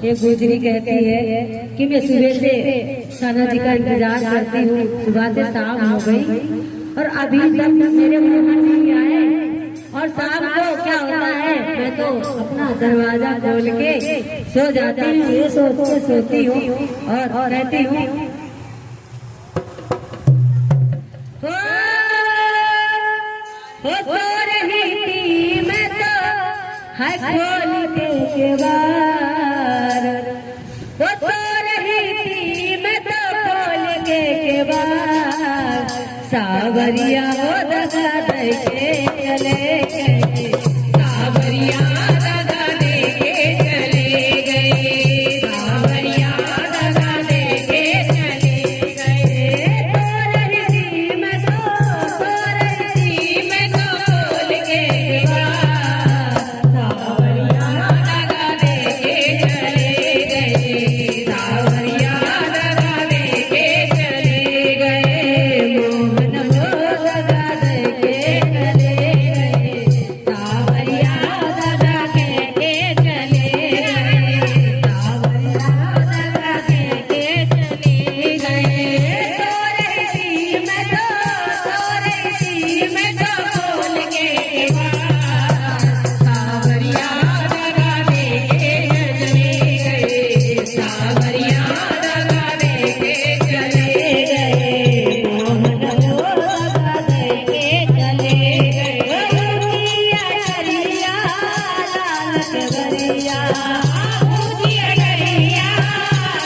एक गुजरी कहती है कि मैं सुबह से कान्हा जी का इंतजार करती हूँ, सुबह से शाम हो गई और अभी तक मेरे मेहमान नहीं आए। और शाम को क्या होता है, मैं तो अपना दरवाजा खोल के सो जाती हूँ, ये सोच के सोती हूँ और रहती हूँ सो रही थी मैं तो है खोल के केवार, सो रही थी मैं तो खोल के केवार, सावरिया वो दगा दे के चले गए, सावरिया दगा दे के चले गए, सावरिया दगा दे के चले गए। सो रही थी मैं तो खोल के केवार, सावरिया दगा दे के चले गए, सावरिया दगा दे के चले गए, मोहन वो दगा दे के चले गए, सावरिया दगा के चले गए, सावरिया दगा के चले गए। सो रही थी मैं तो खोल के केवार, सावरिया दगा दे के चले गए, सावरिया दगा दे के चले गए, मोहन वो दगा दे के चले गए। ऊँचिया डरिया लाल के बढ़िया, ऊँचिया डरिया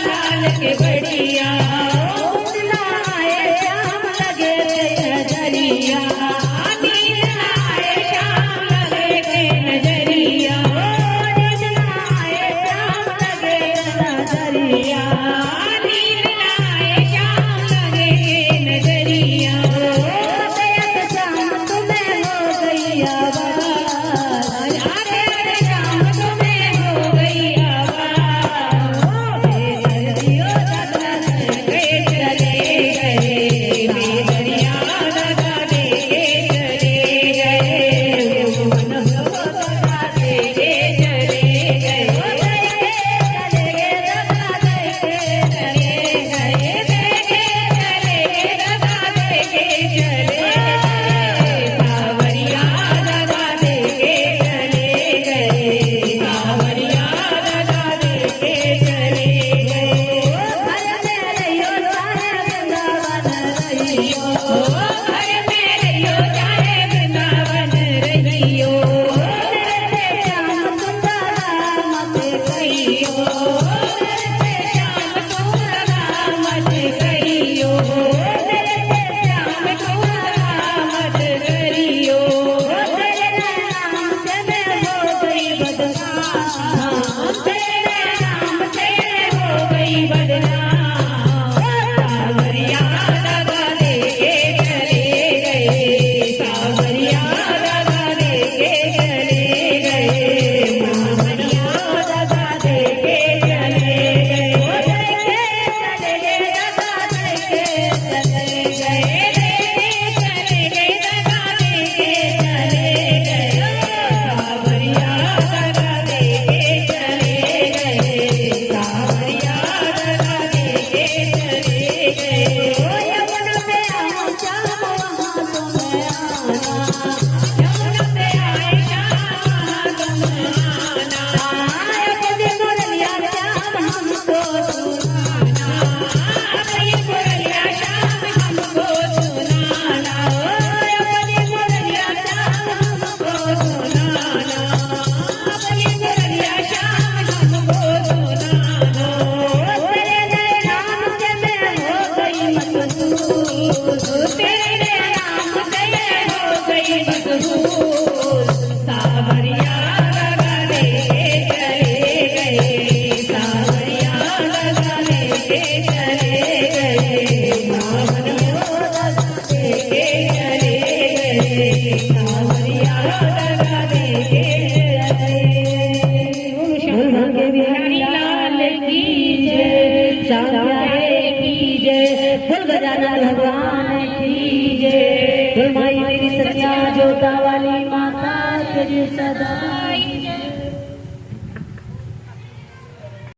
लाल के बढ़िया, उजला आए शाम लगे नजरिया, नील आए शाम लगे नजरिया, उजला आए शाम लगे नजरिया, नील आए शाम लगे नजरिया। दया शाम तुम्हें हो गई आवाज, अरे शाम तुम्हें हो गई आवाज, बेदरिया दगा दे के चले गए, बेदरिया दगा दे के चले गए, मोहन वो दगा दे के चले गए, चले गए दगा दे के चले गए, दगा दे के चले गए, सावरिया दगा दे के चले गए, सावरिया दगा दे के चले गए। घर में रहियो चाहे वृंदावन रहियो, घर में रहियो चाहे वृंदावन रहियो, मेरे श्याम सुंदर मत कहियो, मेरे श्याम सुंदर मत कहियो, मेरे श्याम सुंदर मत कहियो, तेरे नाम से मैं हो गई बदनाम, तेरे नाम से हो गई बदनाम, सावरिया दगा दे के चले गए, सावरिया दगा दे के चले गए, मोहनिया दगा दे के चले गए, चले गए दगा दे के चले गए, चले गए दगा दे के चले गए, सावरिया दगा दे के चले गए, सावरिया दगा दे के चले गए। यमुना पे आओ शाम वहाँ तुम आना, यमुना पे आए शाम वहाँ तुम आना, ये मुरलिया शाम हमको सुनाना, ये मुरलिया शाम हमको सुनाना, ये मुरलिया शाम हमको सुनाना, ये मुरलिया शाम हमको सुनाना। तेरे नाम से मैं हो गई मशहूर, तेरे नाम से मैं हो गई मशहूर, सावरिया दगा दे के चले गए, सावरिया दगा दे के चले गए, मोहन वो दगा दे के चले गए, सावरिया दगा दे के चले गए। बिहारी लाल की जय, श्याम प्यारे की जय, फुल गजानन भगवान की जय, माई मेरी सच्चा जोता वाली माता तेरी सदा